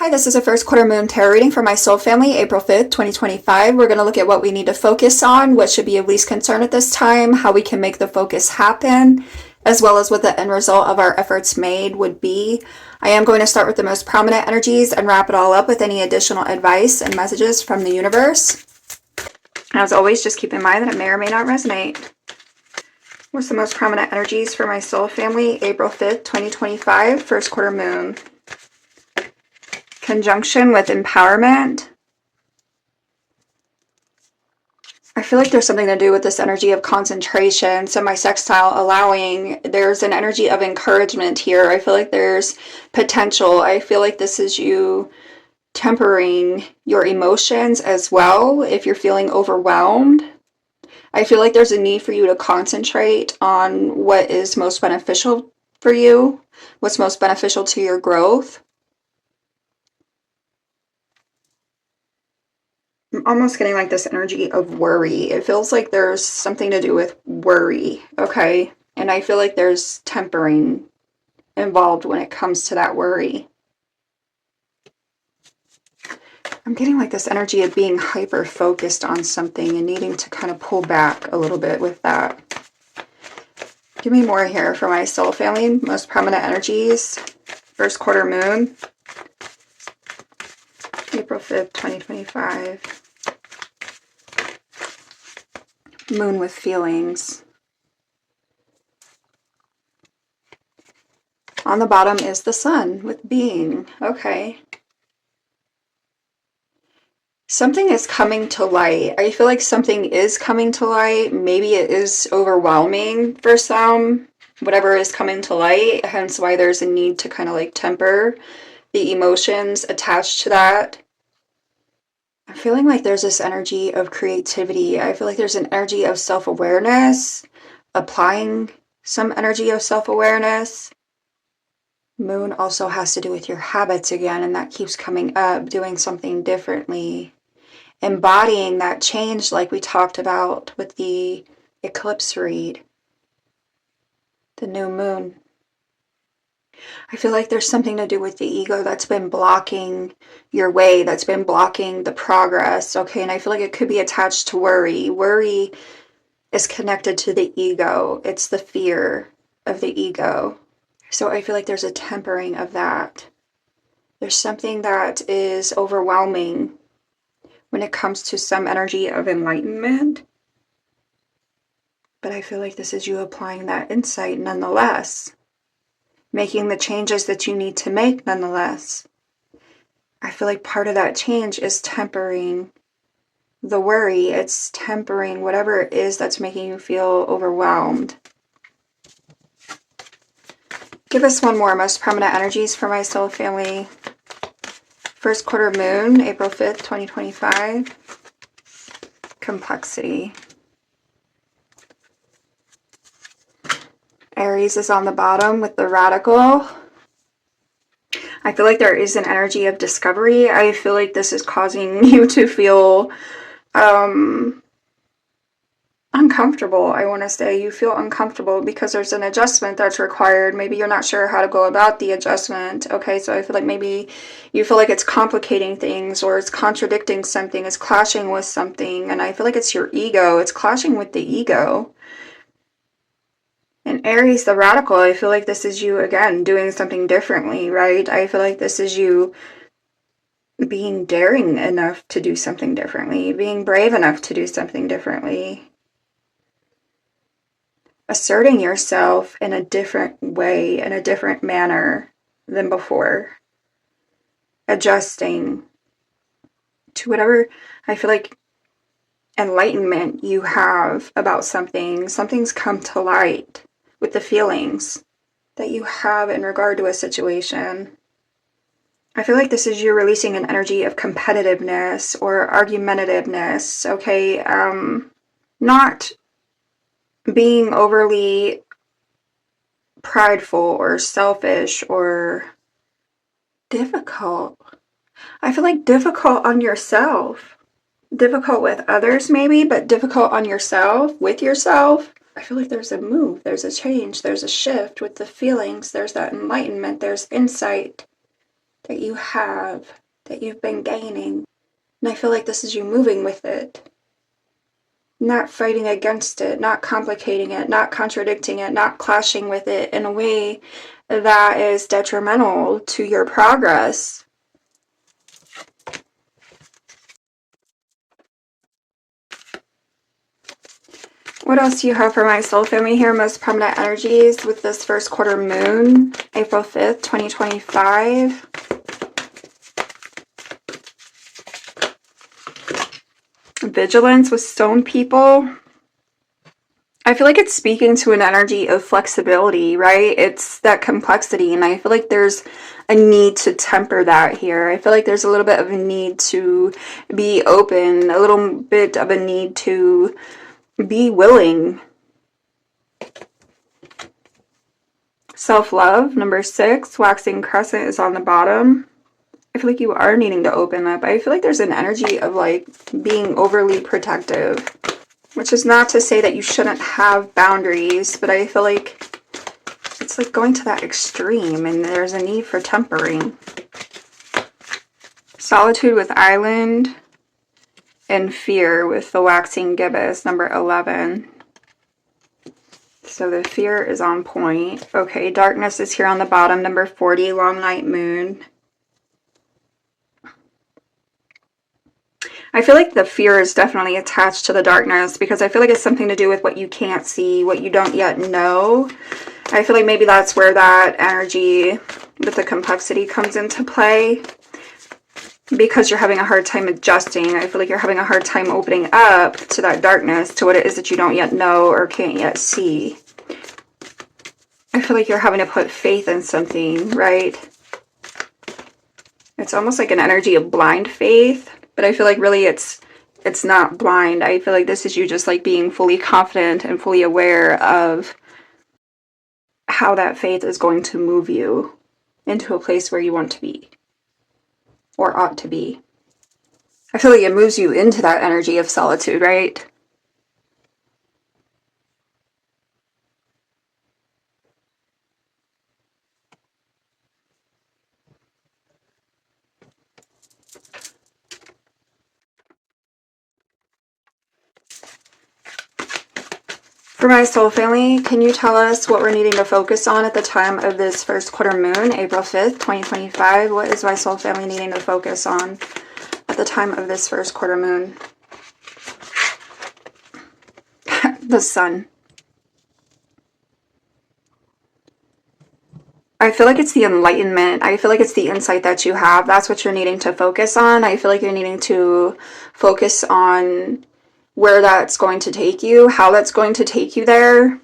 Hi, this is a first quarter moon tarot reading for my soul family, April 5th, 2025. We're going to look at what we need to focus on, what should be of least concern at this time, how we can make the focus happen, as well as what the end result of our efforts made would be. I am going to start with the most prominent energies and wrap it all up with any additional advice and messages from the universe. As always, just keep in mind that it may or may not resonate. What's the most prominent energies for my soul family, April 5th, 2025, first quarter moon? Conjunction with empowerment. I feel like there's something to do with this energy of concentration, semi-sextile, allowing. There's an energy of encouragement here. I feel like there's potential. I feel like this is you tempering your emotions as well if you're feeling overwhelmed. I feel like there's a need for you to concentrate on what is most beneficial for you, what's most beneficial to your growth. I'm almost getting like this energy of worry. It feels like there's something to do with worry, okay? And I feel like there's tempering involved when it comes to that worry. I'm getting like this energy of being hyper-focused on something and needing to kind of pull back a little bit with that. Give me more here for my soul family. Most prominent energies. First quarter moon. April 5th, 2025. Moon with feelings. On the bottom is the sun with being. Okay. Something is coming to light. I feel like something is coming to light. Maybe it is overwhelming for some, whatever is coming to light, hence why there's a need to kind of like temper the emotions attached to that. I'm feeling like there's this energy of creativity. I feel like there's an energy of self-awareness, applying some energy of self-awareness. Moon also has to do with your habits again, and that keeps coming up, doing something differently. Embodying that change like we talked about with the eclipse read, the new moon. I feel like there's something to do with the ego that's been blocking your way, that's been blocking the progress, okay? And I feel like it could be attached to worry. Worry is connected to the ego. It's the fear of the ego. So I feel like there's a tempering of that. There's something that is overwhelming when it comes to some energy of enlightenment. But I feel like this is you applying that insight nonetheless. Making the changes that you need to make nonetheless. I feel like part of that change is tempering the worry. It's tempering whatever it is that's making you feel overwhelmed. Give us one more. Most prominent energies for my soul family. First quarter moon, April 5th, 2025. Complexity. Aries is on the bottom with the radical. I feel like there is an energy of discovery. I feel like this is causing you to feel uncomfortable. I want to say you feel uncomfortable because there's an adjustment that's required. Maybe you're not sure how to go about the adjustment. Okay, so I feel like maybe you feel like it's complicating things, or it's contradicting something, it's clashing with something. And I feel like it's your ego. It's clashing with the ego. And Aries, the radical, I feel like this is you, again, doing something differently, right? I feel like this is you being daring enough to do something differently, being brave enough to do something differently. Asserting yourself in a different way, in a different manner than before. Adjusting to whatever, I feel like, enlightenment you have about something. Something's come to light with the feelings that you have in regard to a situation. I feel like this is you releasing an energy of competitiveness or argumentativeness, okay? Not being overly prideful or selfish or difficult. I feel like difficult on yourself. Difficult with others maybe, but difficult on yourself, with yourself. I feel like there's a move, there's a change, there's a shift with the feelings, there's that enlightenment, there's insight, that you have, that you've been gaining. And I feel like this is you moving with it. Not fighting against it, not complicating it, not contradicting it, not clashing with it in a way that is detrimental to your progress. What else do you have for my soul family here? Most prominent energies with this first quarter moon, April 5th, 2025. Vigilance with stone people. I feel like it's speaking to an energy of flexibility, right? It's that complexity, and I feel like there's a need to temper that here. I feel like there's a little bit of a need to be open, a little bit of a need to be willing. Self-love, number 6, waxing crescent is on the bottom. I feel like you are needing to open up. I feel like there's an energy of like being overly protective, which is not to say that you shouldn't have boundaries, but I feel like it's like going to that extreme and there's a need for tempering. Solitude with island and fear with the waxing gibbous, number 11. So the fear is on point. Okay, darkness is here on the bottom, number 40, long night moon. I feel like the fear is definitely attached to the darkness because I feel like it's something to do with what you can't see, what you don't yet know. I feel like maybe that's where that energy with the complexity comes into play. Because you're having a hard time adjusting, I feel like you're having a hard time opening up to that darkness, to what it is that you don't yet know or can't yet see. I feel like you're having to put faith in something, right? It's almost like an energy of blind faith, but I feel like really it's not blind. I feel like this is you just like being fully confident and fully aware of how that faith is going to move you into a place where you want to be. Or ought to be. I feel like it moves you into that energy of solitude, right? For my soul family, can you tell us what we're needing to focus on at the time of this first quarter moon, April 5th, 2025? What is my soul family needing to focus on at the time of this first quarter moon? The sun. I feel like it's the enlightenment. I feel like it's the insight that you have. That's what you're needing to focus on. I feel like you're needing to focus on where that's going to take you, how that's going to take you there.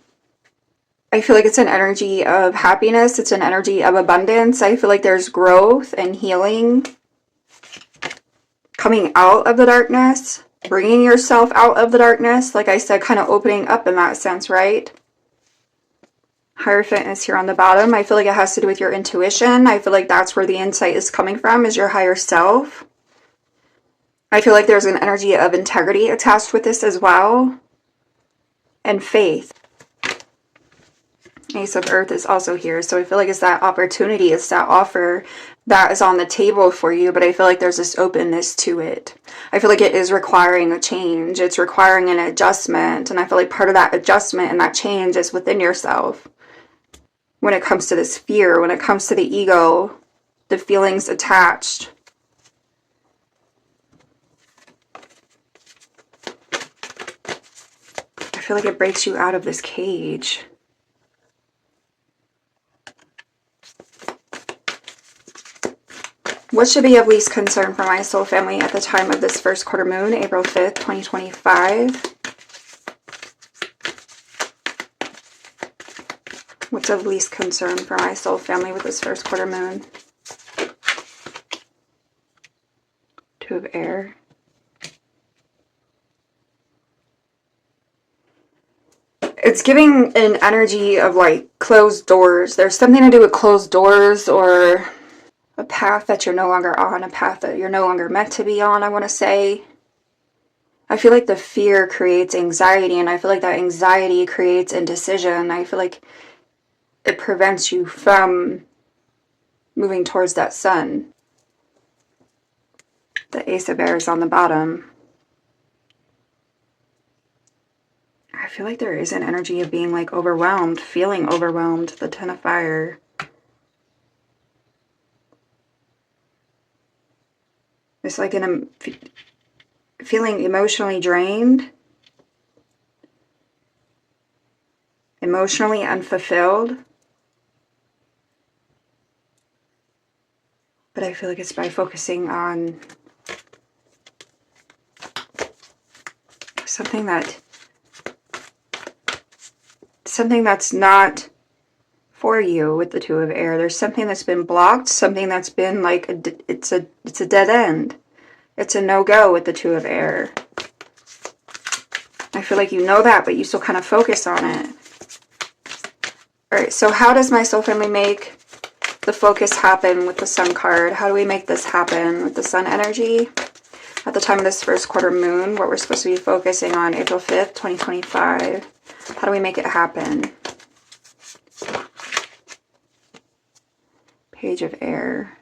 I feel like it's an energy of happiness. It's an energy of abundance. I feel like there's growth and healing coming out of the darkness, bringing yourself out of the darkness. Like I said, kind of opening up in that sense, right? Hierophant is here on the bottom. I feel like it has to do with your intuition. I feel like that's where the insight is coming from, is your higher self. I feel like there's an energy of integrity attached with this as well. And faith. Ace of Earth is also here. So I feel like it's that opportunity, it's that offer that is on the table for you. But I feel like there's this openness to it. I feel like it is requiring a change. It's requiring an adjustment. And I feel like part of that adjustment and that change is within yourself. When it comes to this fear, when it comes to the ego, the feelings attached. I feel like it breaks you out of this cage. What should be of least concern for my soul family at the time of this first quarter moon, April 5th, 2025? What's of least concern for my soul family with this first quarter moon? Two of Air. It's giving an energy of like closed doors. There's something to do with closed doors or a path that you're no longer on, a path that you're no longer meant to be on, I want to say. I feel like the fear creates anxiety, and I feel like that anxiety creates indecision. I feel like it prevents you from moving towards that sun. The Ace of Airs on the bottom. I feel like there is an energy of being like overwhelmed, feeling overwhelmed. The Ten of Fire. It's like feeling emotionally drained, emotionally unfulfilled. But I feel like it's by focusing on something that's not for you with the Two of Air. There's something that's been blocked, something that's been like it's a dead end. It's a no-go with the Two of Air. I feel like you know that, but you still kind of focus on it. Alright, so how does my soul family make the focus happen with the Sun card? How do we make this happen with the Sun energy? At the time of this first quarter moon, what we're supposed to be focusing on, April 5th, 2025. How do we make it happen? Page of Air.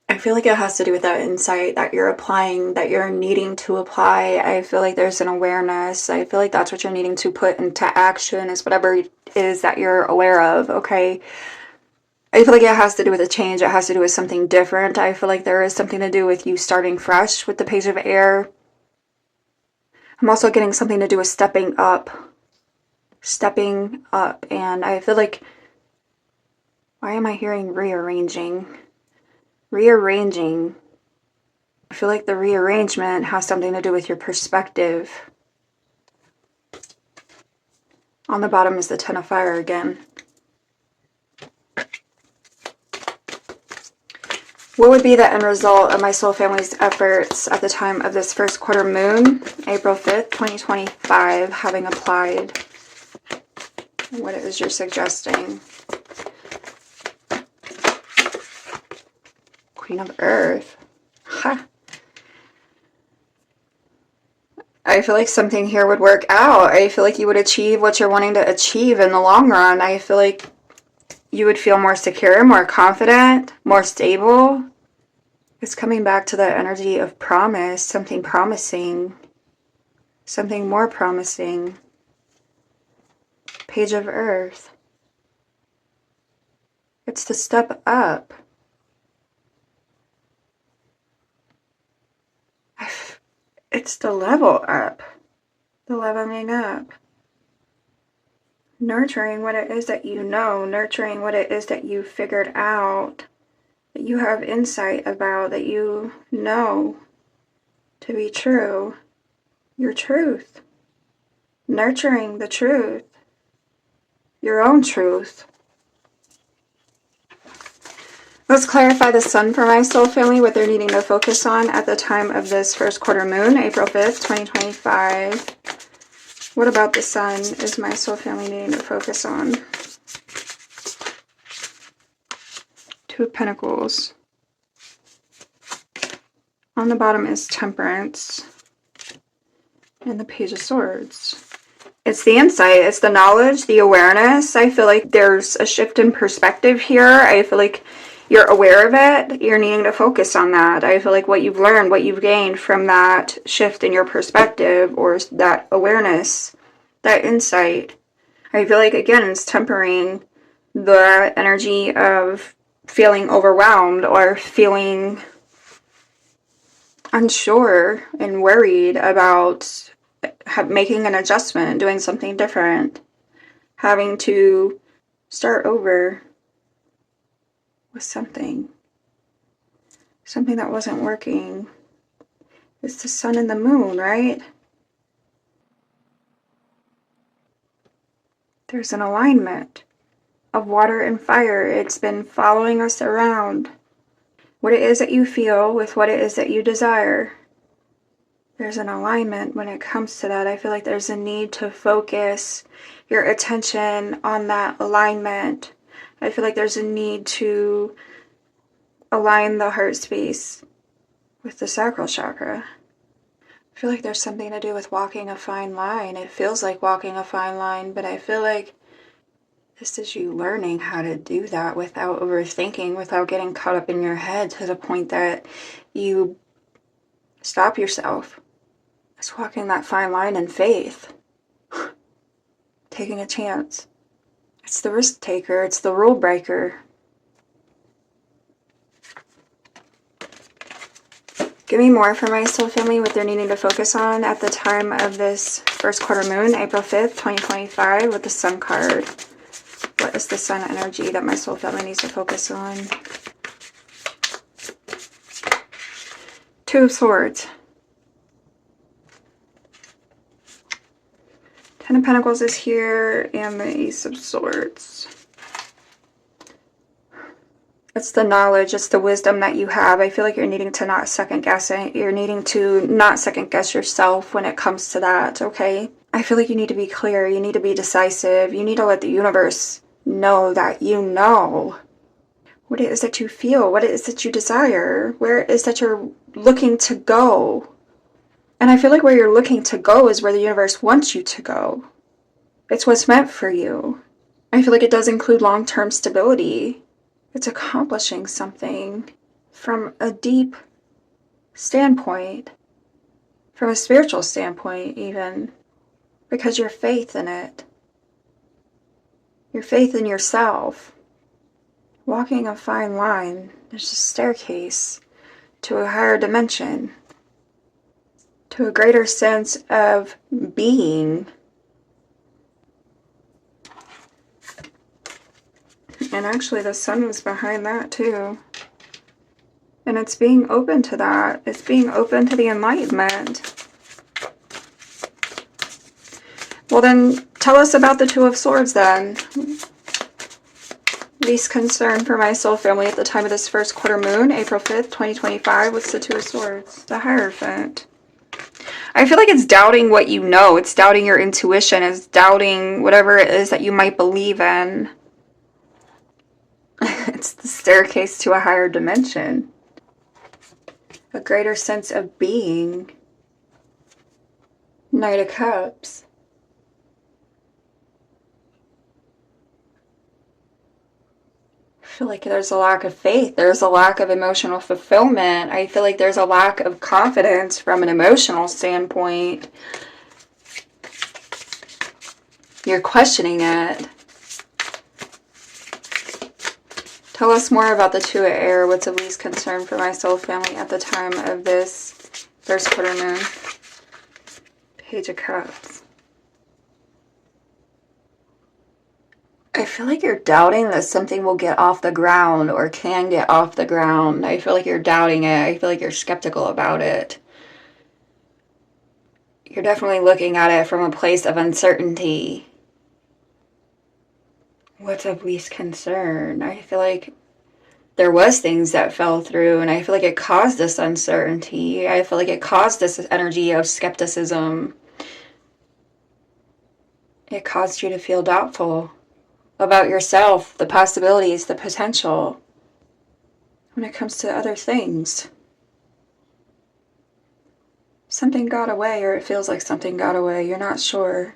I feel like it has to do with that insight that you're applying, that you're needing to apply. I feel like there's an awareness. I feel like that's what you're needing to put into action, is whatever it is that you're aware of, okay? I feel like it has to do with a change. It has to do with something different. I feel like there is something to do with you starting fresh with the Page of Air. I'm also getting something to do with stepping up. Stepping up. And I feel like, why am I hearing rearranging? Rearranging. I feel like the rearrangement has something to do with your perspective. On the bottom is the Ten of Fire again. What would be the end result of my soul family's efforts at the time of this first quarter moon, April 5th, 2025, having applied? What it is you're suggesting? Queen of Earth. Ha! I feel like something here would work out. I feel like you would achieve what you're wanting to achieve in the long run. I feel like you would feel more secure, more confident, more stable. It's coming back to that energy of promise, something promising, something more promising. Page of Earth. It's to step up. It's the level up. The leveling up. Nurturing what it is that you know. Nurturing what it is that you figured out. That you have insight about. That you know to be true. Your truth. Nurturing the truth. Your own truth. Let's clarify the Sun for my soul family, what they're needing to focus on at the time of this first quarter moon, April 5th, 2025. What about the Sun is my soul family needing to focus on? Two of Pentacles. On the bottom is Temperance. And the Page of Swords. It's the insight, it's the knowledge, the awareness. I feel like there's a shift in perspective here. I feel like you're aware of it. You're needing to focus on that. I feel like what you've learned, what you've gained from that shift in your perspective or that awareness, that insight. I feel like, again, it's tempering the energy of feeling overwhelmed or feeling unsure and worried about making an adjustment, doing something different, having to start over with something that wasn't working. It's the Sun and the Moon, right? There's an alignment of water and fire. It's been following us around. What it is that you feel with what it is that you desire. There's an alignment when it comes to that. I feel like there's a need to focus your attention on that alignment. I feel like there's a need to align the heart space with the sacral chakra. I feel like there's something to do with walking a fine line. It feels like walking a fine line, but I feel like This is you learning how to do that without overthinking, without getting caught up in your head to the point that you stop yourself. It's walking that fine line in faith. Taking a chance. It's the risk taker. It's the rule breaker. Give me more for my soul family, what they're needing to focus on at the time of this first quarter moon, April 5th, 2025, with the Sun card. What is the Sun energy that my soul family needs to focus on? Two of Swords. Ten of Pentacles is here, and the Ace of Swords. It's the knowledge, it's the wisdom that you have. I feel like you're needing to not second guess it. You're needing to not second guess yourself when it comes to that, okay? I feel like you need to be clear. You need to be decisive. You need to let the universe know that you know what it is that you feel, what it is that you desire, where it is that you're looking to go. And I feel like where you're looking to go is where the universe wants you to go. It's what's meant for you. I feel like it does include long-term stability. It's accomplishing something from a deep standpoint, from a spiritual standpoint even, because your faith in it, your faith in yourself, walking a fine line, there's a staircase to a higher dimension, to a greater sense of being. And actually the Sun was behind that too. And it's being open to that. It's being open to the enlightenment. Well then, tell us about the Two of Swords then. Least concern for my soul family at the time of this first quarter moon, April 5th, 2025. What's the Two of Swords? The Hierophant. I feel like it's doubting what you know. It's doubting your intuition. It's doubting whatever it is that you might believe in. It's the staircase to a higher dimension. A greater sense of being. Knight of Cups. I feel like there's a lack of faith. There's a lack of emotional fulfillment. I feel like there's a lack of confidence from an emotional standpoint. You're questioning it. Tell us more about the Two of Air. What's of least concern for my soul family at the time of this first quarter moon? Page of Cups. I feel like you're doubting that something will get off the ground or can get off the ground. I feel like you're doubting it. I feel like you're skeptical about it. You're definitely looking at it from a place of uncertainty. What's of least concern? I feel like there was things that fell through, and I feel like it caused this uncertainty. I feel like it caused this energy of skepticism. It caused you to feel doubtful about yourself, the possibilities, the potential when it comes to other things. Something got away, or it feels like something got away. You're not sure.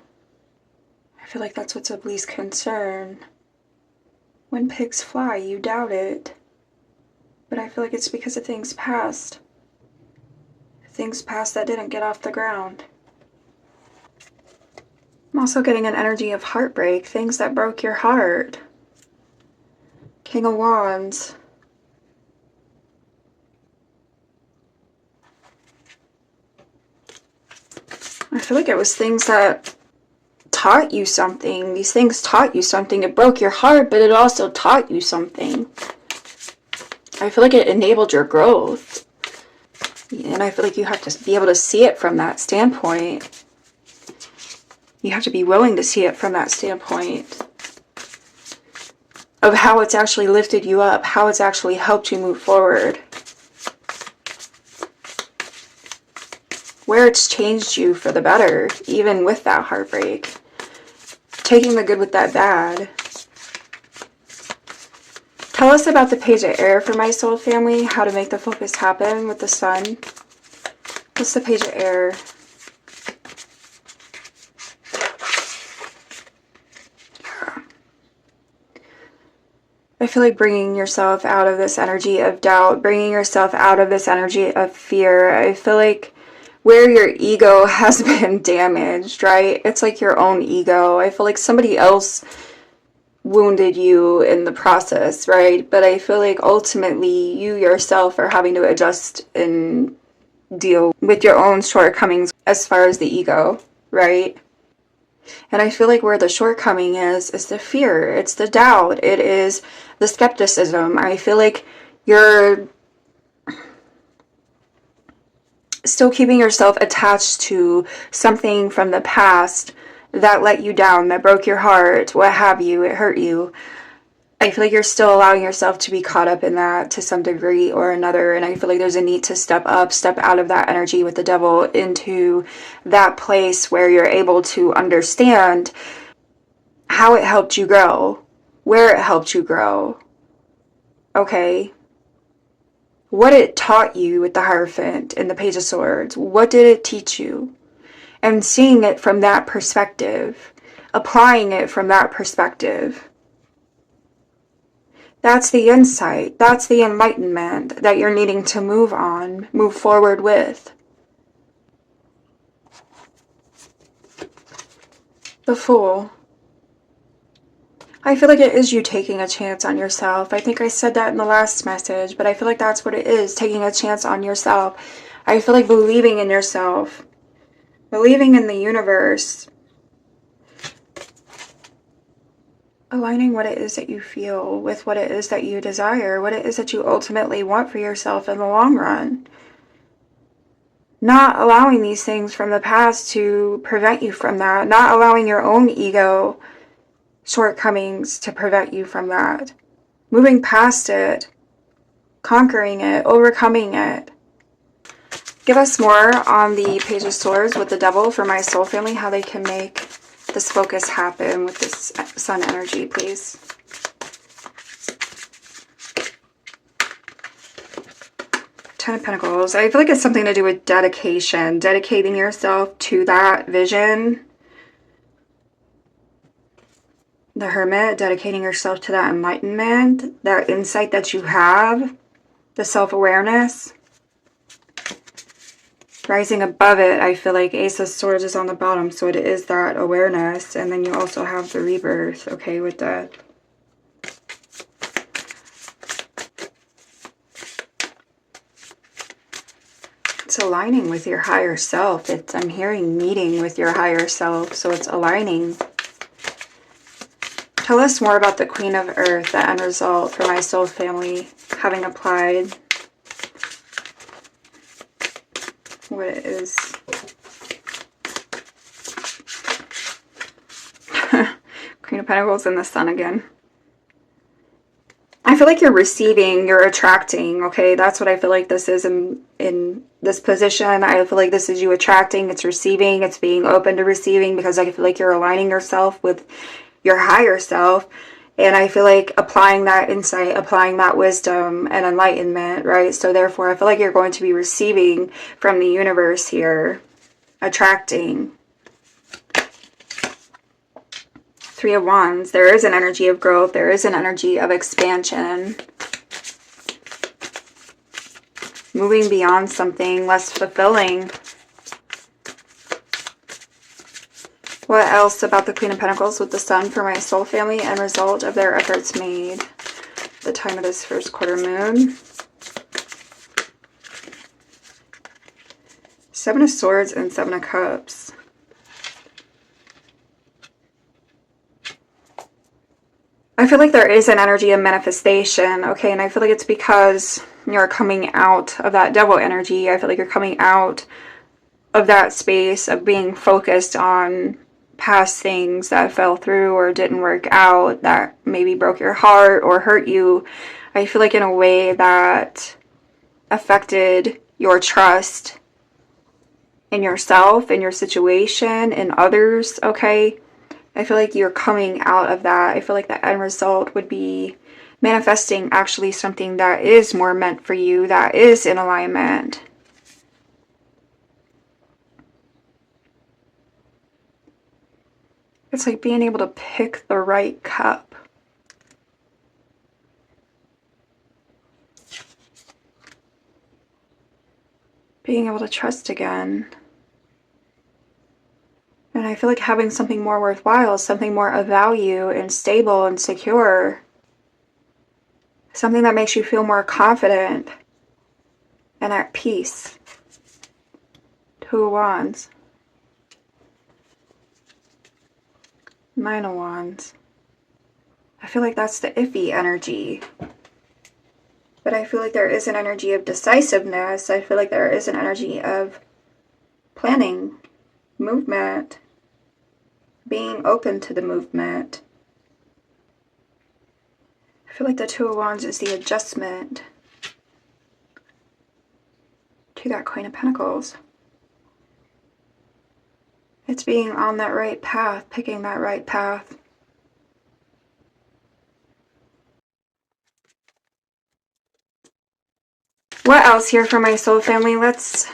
I feel like that's what's of least concern. When pigs fly, you doubt it. But I feel like it's because of things past. Things past that didn't get off the ground. I'm also getting an energy of heartbreak, things that broke your heart. King of Wands. I feel like it was things that taught you something. These things taught you something. It broke your heart, but it also taught you something. I feel like it enabled your growth. And I feel like you have to be able to see it from that standpoint. You have to be willing to see it from that standpoint of how it's actually lifted you up, how it's actually helped you move forward, where it's changed you for the better, even with that heartbreak. Taking the good with that bad. Tell us about the Page of Air for my soul family, how to make the focus happen with the Sun. What's the Page of Air? I feel like bringing yourself out of this energy of doubt, bringing yourself out of this energy of fear. I feel like where your ego has been damaged, right? It's like your own ego. I feel like somebody else wounded you in the process, right? But I feel like ultimately you yourself are having to adjust and deal with your own shortcomings as far as the ego, right? And I feel like where the shortcoming is the fear, it's the doubt, it is the skepticism. I feel like you're still keeping yourself attached to something from the past that let you down, that broke your heart, what have you, it hurt you. I feel like you're still allowing yourself to be caught up in that to some degree or another. And I feel like there's a need to step up, step out of that energy with the devil into that place where you're able to understand how it helped you grow, where it helped you grow. Okay. What it taught you with the Hierophant and the Page of Swords. What did it teach you? And seeing it from that perspective, applying it from that perspective. That's the insight. That's the enlightenment that you're needing to move on, move forward with. The Fool. I feel like it is you taking a chance on yourself. I think I said that in the last message, but I feel like that's what it is, taking a chance on yourself. I feel like believing in yourself, believing in the universe, aligning what it is that you feel with what it is that you desire, what it is that you ultimately want for yourself in the long run. Not allowing these things from the past to prevent you from that, not allowing your own ego shortcomings to prevent you from that. Moving past it, conquering it, overcoming it. Give us more on the Page of Swords with the Devil for my soul family, how they can make this focus happen with this sun energy, please. Ten of Pentacles. I feel like it's something to do with dedication, dedicating yourself to that vision. The Hermit, dedicating yourself to that enlightenment, that insight that you have, the self-awareness. Rising above it, I feel like Ace of Swords is on the bottom, so it is that awareness. And then you also have the rebirth, okay, with that. It's aligning with your higher self. I'm hearing meeting with your higher self, so it's aligning. Tell us more about the Queen of Earth, the end result for my soul family having applied. What it is. Queen of Pentacles and the Sun again. I feel like you're receiving, you're attracting, okay? That's what I feel like this is in this position. I feel like this is you attracting, it's receiving, it's being open to receiving, because I feel like you're aligning yourself with your higher self. And I feel like applying that insight, applying that wisdom and enlightenment, right? So therefore, I feel like you're going to be receiving from the universe here, attracting. Three of Wands. There is an energy of growth. There is an energy of expansion. Moving beyond something less fulfilling. What else about the Queen of Pentacles with the Sun for my soul family and result of their efforts made? The time of this first quarter moon. Seven of Swords and Seven of Cups. I feel like there is an energy of manifestation, okay? And I feel like it's because you're coming out of that devil energy. I feel like you're coming out of that space of being focused on past things that fell through or didn't work out, that maybe broke your heart or hurt you. I feel like in a way that affected your trust in yourself, in your situation, in others, okay? I feel like you're coming out of that. I feel like the end result would be manifesting actually something that is more meant for you, that is in alignment. It's like being able to pick the right cup. being able to trust again. And I feel like having something more worthwhile, something more of value and stable and secure. Something that makes you feel more confident and at peace. Two of Wands. Nine of Wands. I feel like that's the iffy energy. But I feel like there is an energy of decisiveness. I feel like there is an energy of planning, movement, being open to the movement. I feel like the Two of Wands is the adjustment to that Queen of Pentacles. It's being on that right path, picking that right path. What else here for my soul family? Let's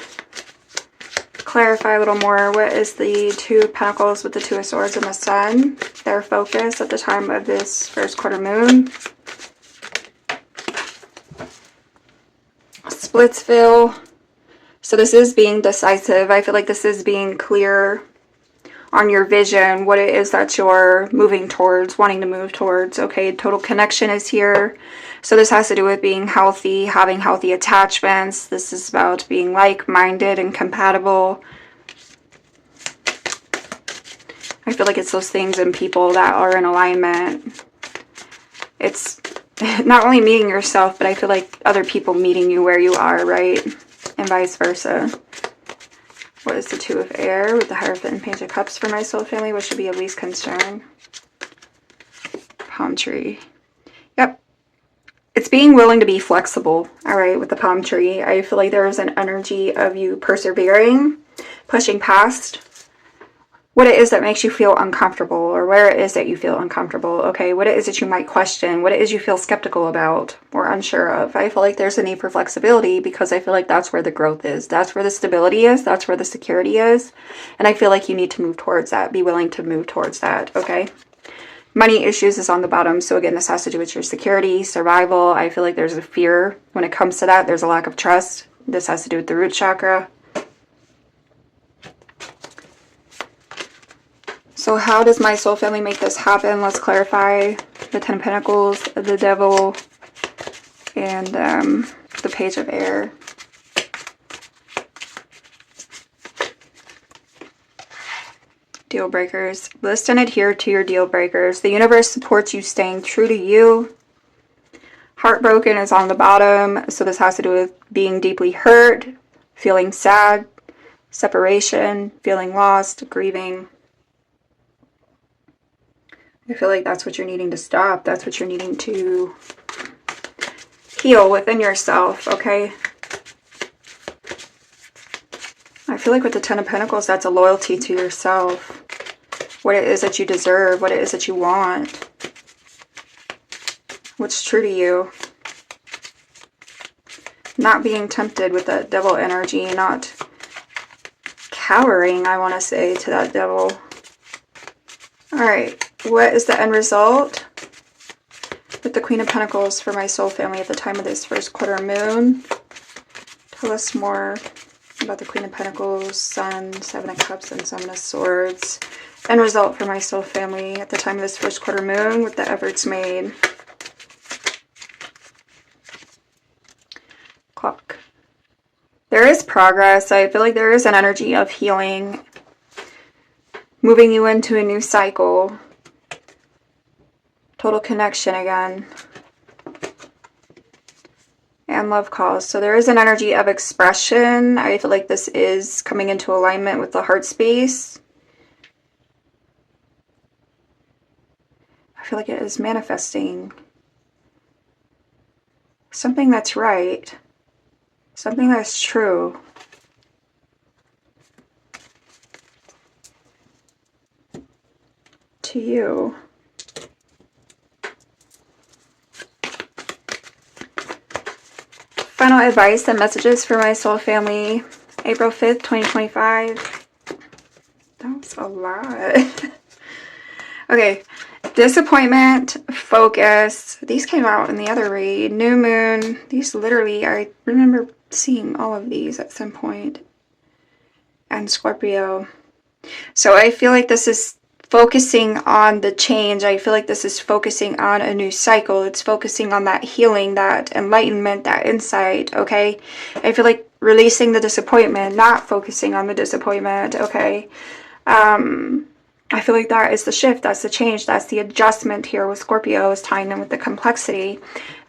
clarify a little more. What is the Two of Pentacles with the Two of Swords and the Sun? Their focus at the time of this first quarter moon. Splitsville. So this is being decisive. I feel like this is being clear on your vision, what it is that you're moving towards, wanting to move towards. Okay, total connection is here. So this has to do with being healthy, having healthy attachments. This is about being like-minded and compatible. I feel like it's those things and people that are in alignment. It's not only meeting yourself, but I feel like other people meeting you where you are, right? And vice versa. What is the Two of Air with the Hierophant and Page of Cups for my soul family? What should be of least concern? Palm tree. Yep. It's being willing to be flexible, all right, with the palm tree. I feel like there is an energy of you persevering, pushing past what it is that makes you feel uncomfortable, or where it is that you feel uncomfortable, okay? What it is that you might question, what it is you feel skeptical about or unsure of. I feel like there's a need for flexibility because I feel like that's where the growth is. That's where the stability is. That's where the security is. And I feel like you need to move towards that. Be willing to move towards that, okay? Money issues is on the bottom. So again, this has to do with your security, survival. I feel like there's a fear when it comes to that. There's a lack of trust. This has to do with the root chakra. So how does my soul family make this happen? Let's clarify. The Ten of Pentacles, the Devil, and the Page of Air. Deal breakers. List and adhere to your deal breakers. The universe supports you staying true to you. Heartbroken is on the bottom. So this has to do with being deeply hurt, feeling sad, separation, feeling lost, grieving. I feel like that's what you're needing to stop. That's what you're needing to heal within yourself, okay? I feel like with the Ten of Pentacles, that's a loyalty to yourself. What it is that you deserve, what it is that you want. What's true to you. Not being tempted with that devil energy, not cowering, I want to say, to that devil. Alright, what is the end result with the Queen of Pentacles for my soul family at the time of this first quarter moon? Tell us more about the Queen of Pentacles, Sun, Seven of Cups, and Seven of Swords. End result for my soul family at the time of this first quarter moon with the efforts made. Clock. There is progress. I feel like there is an energy of healing, moving you into a new cycle. Total connection again. And love calls. So there is an energy of expression. I feel like this is coming into alignment with the heart space. I feel like it is manifesting something that's right. Something that's true. To you. Final advice and messages for my soul family. April 5th, 2025. That was a lot. Okay. Disappointment, focus. These came out in the other read. New moon. These literally, I remember seeing all of these at some point. And Scorpio. So I feel like this is focusing on the change. I feel like this is focusing on a new cycle. It's focusing on that healing, that enlightenment, that insight, okay? I feel like releasing the disappointment, not focusing on the disappointment, okay? I feel like that is the shift, that's the change, that's the adjustment here with Scorpio, is tying in with the complexity.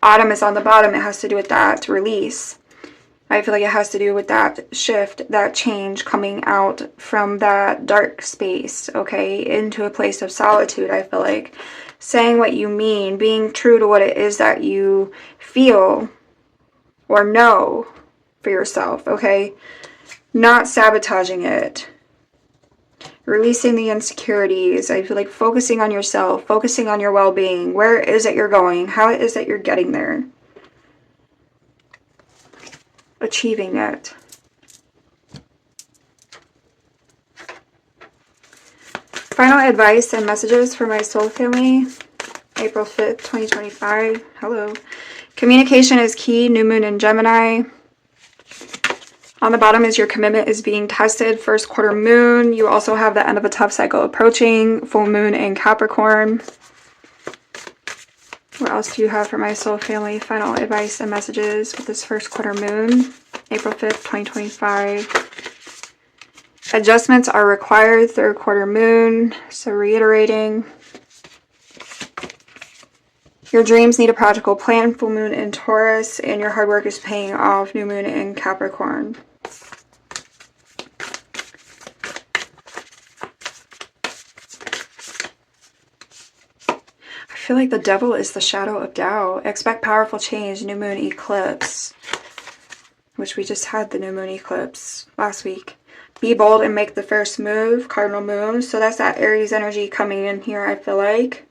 Autumn is on the bottom, it has to do with that release. I feel like it has to do with that shift, that change, coming out from that dark space, okay, into a place of solitude. I feel like saying what you mean, being true to what it is that you feel or know for yourself, okay? Not sabotaging it. Releasing the insecurities. I feel like focusing on yourself, focusing on your well-being. Where is it you're going? How is it you're getting there? Achieving it. Final advice and messages for my soul family. April 5th, 2025. Hello. Communication is key. New moon in Gemini. On the bottom is your commitment is being tested. First quarter moon. You also have the end of a tough cycle approaching. Full moon in Capricorn. What else do you have for my soul family? Final advice and messages with this first quarter moon. April 5th, 2025. Adjustments are required. Third quarter moon. So reiterating. Your dreams need a practical plan. Full moon in Taurus. And your hard work is paying off. New moon in Capricorn. I feel like the devil is the shadow of doubt. Expect powerful change. New moon eclipse. Which we just had the new moon eclipse last week. Be bold and make the first move. Cardinal moon. So that's that Aries energy coming in here, I feel like.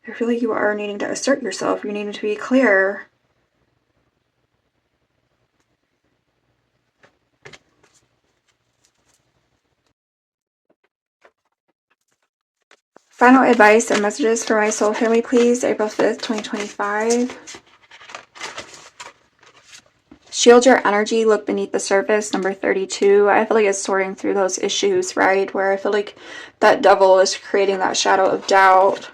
I feel like you are needing to assert yourself. You're needing to be clear. Final advice and messages for my soul family, please. April 5th, 2025. Shield your energy. Look beneath the surface. Number 32. I feel like it's sorting through those issues, right? Where I feel like that devil is creating that shadow of doubt.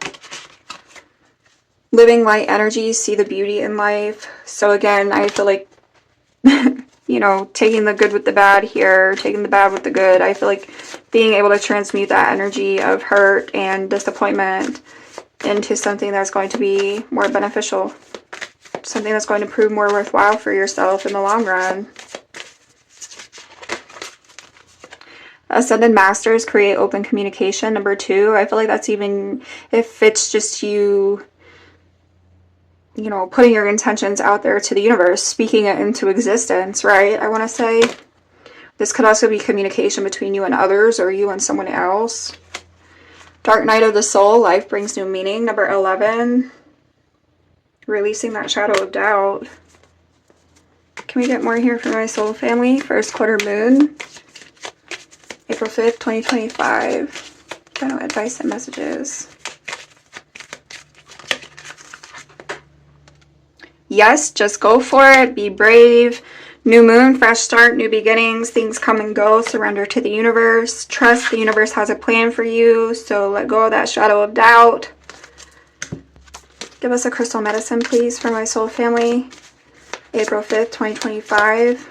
Living light energy. See the beauty in life. So again, I feel like, you know, taking the good with the bad here. Taking the bad with the good. I feel like being able to transmute that energy of hurt and disappointment into something that's going to be more beneficial. Something that's going to prove more worthwhile for yourself in the long run. Ascended Masters create open communication. Number 2. I feel like that's even if it's just you know, putting your intentions out there to the universe, speaking it into existence, right? I want to say this could also be communication between you and others or you and someone else. Dark night of the soul. Life brings new meaning. Number 11. Releasing that shadow of doubt. Can we get more here for my soul family? First quarter moon. April 5th, 2025. Final advice and messages. Yes, just go for it. Be brave. New moon, fresh start, new beginnings. Things come and go. Surrender to the universe. Trust the universe has a plan for you. So let go of that shadow of doubt. Give us a crystal medicine, please, for my soul family. April 5th, 2025.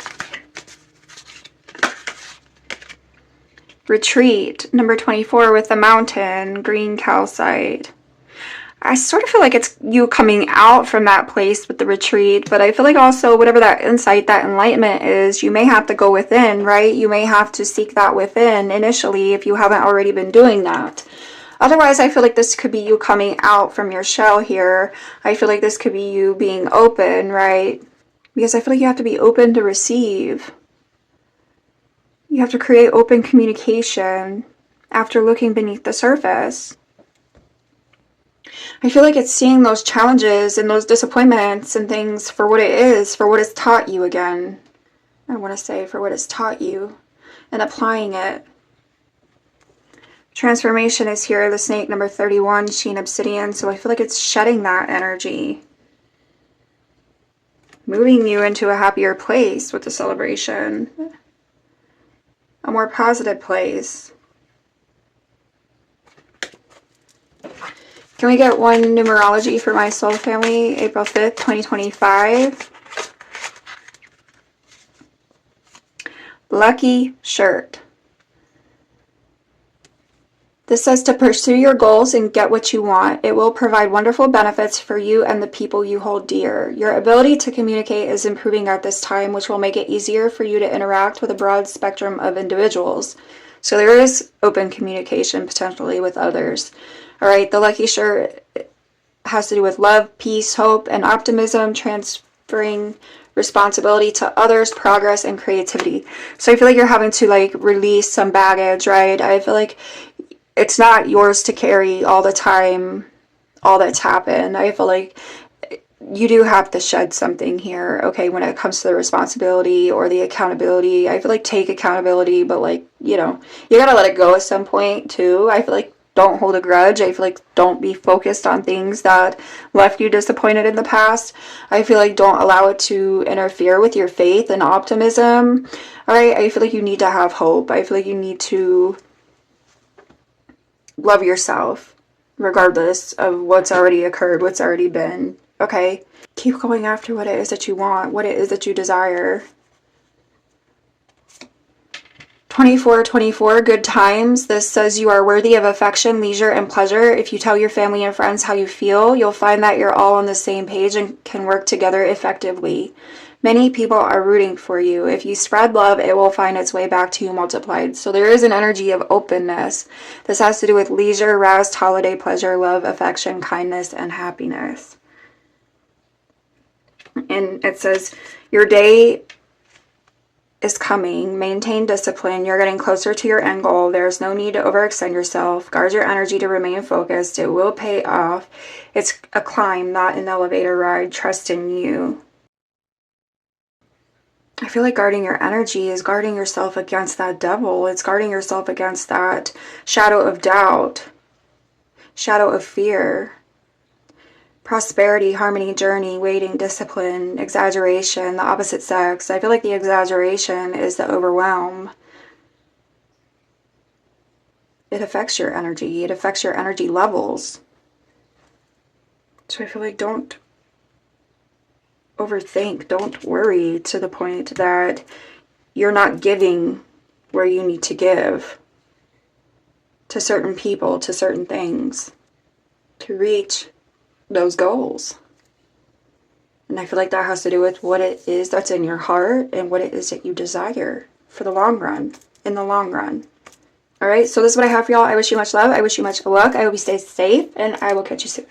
Retreat. Number 24 with the mountain. Green calcite. I sort of feel like it's you coming out from that place with the retreat, but I feel like also whatever that insight, that enlightenment is, you may have to go within, right? You may have to seek that within initially if you haven't already been doing that. Otherwise, I feel like this could be you coming out from your shell here. I feel like this could be you being open, right? Because I feel like you have to be open to receive. You have to create open communication after looking beneath the surface. I feel like it's seeing those challenges and those disappointments and things for what it is, for what it's taught you again. I want to say for what it's taught you and applying it. Transformation is here, the snake, number 31, Sheen Obsidian. So I feel like it's shedding that energy. moving you into a happier place with the celebration, a more positive place. Can we get one numerology for my soul family, April 5th, 2025? Lucky shirt. This says to pursue your goals and get what you want. It will provide wonderful benefits for you and the people you hold dear. Your ability to communicate is improving at this time, which will make it easier for you to interact with a broad spectrum of individuals. So there is open communication potentially with others. All right, the lucky shirt has to do with love, peace, hope, and optimism, transferring responsibility to others, progress, and creativity. So I feel like you're having to like release some baggage, right? I feel like it's not yours to carry all the time, all that's happened. I feel like you do have to shed something here, okay, when it comes to the responsibility or the accountability. I feel like take accountability, but like, you know, you gotta let it go at some point too. I feel like don't hold a grudge. I feel like don't be focused on things that left you disappointed in the past. I feel like don't allow it to interfere with your faith and optimism. All right, I feel like you need to have hope. I feel like you need to love yourself regardless of what's already occurred, what's already been. Okay, keep going after what it is that you want, what it is that you desire. 2424, good times. This says you are worthy of affection, leisure, and pleasure. If you tell your family and friends how you feel, you'll find that you're all on the same page and can work together effectively. Many people are rooting for you. If you spread love, it will find its way back to you multiplied. So there is an energy of openness. This has to do with leisure, rest, holiday, pleasure, love, affection, kindness, and happiness. And it says your day is coming. Maintain discipline. You're getting closer to your end goal. There's no need to overextend yourself. Guard your energy to remain focused. It will pay off. It's a climb, not an elevator ride. Trust in you. I feel like guarding your energy is guarding yourself against that devil. It's guarding yourself against that shadow of doubt, shadow of fear. Prosperity, harmony, journey, waiting, discipline, exaggeration, the opposite sex. I feel like the exaggeration is the overwhelm. It affects your energy. It affects your energy levels. So I feel like don't overthink. Don't worry to the point that you're not giving where you need to give to certain people, to certain things, to reach those goals. And I feel like that has to do with what it is that's in your heart and what it is that you desire for the long run, in the long run. All right, so this is what I have for y'all. I wish you much love. I wish you much luck. I hope you stay safe, and I will catch you soon.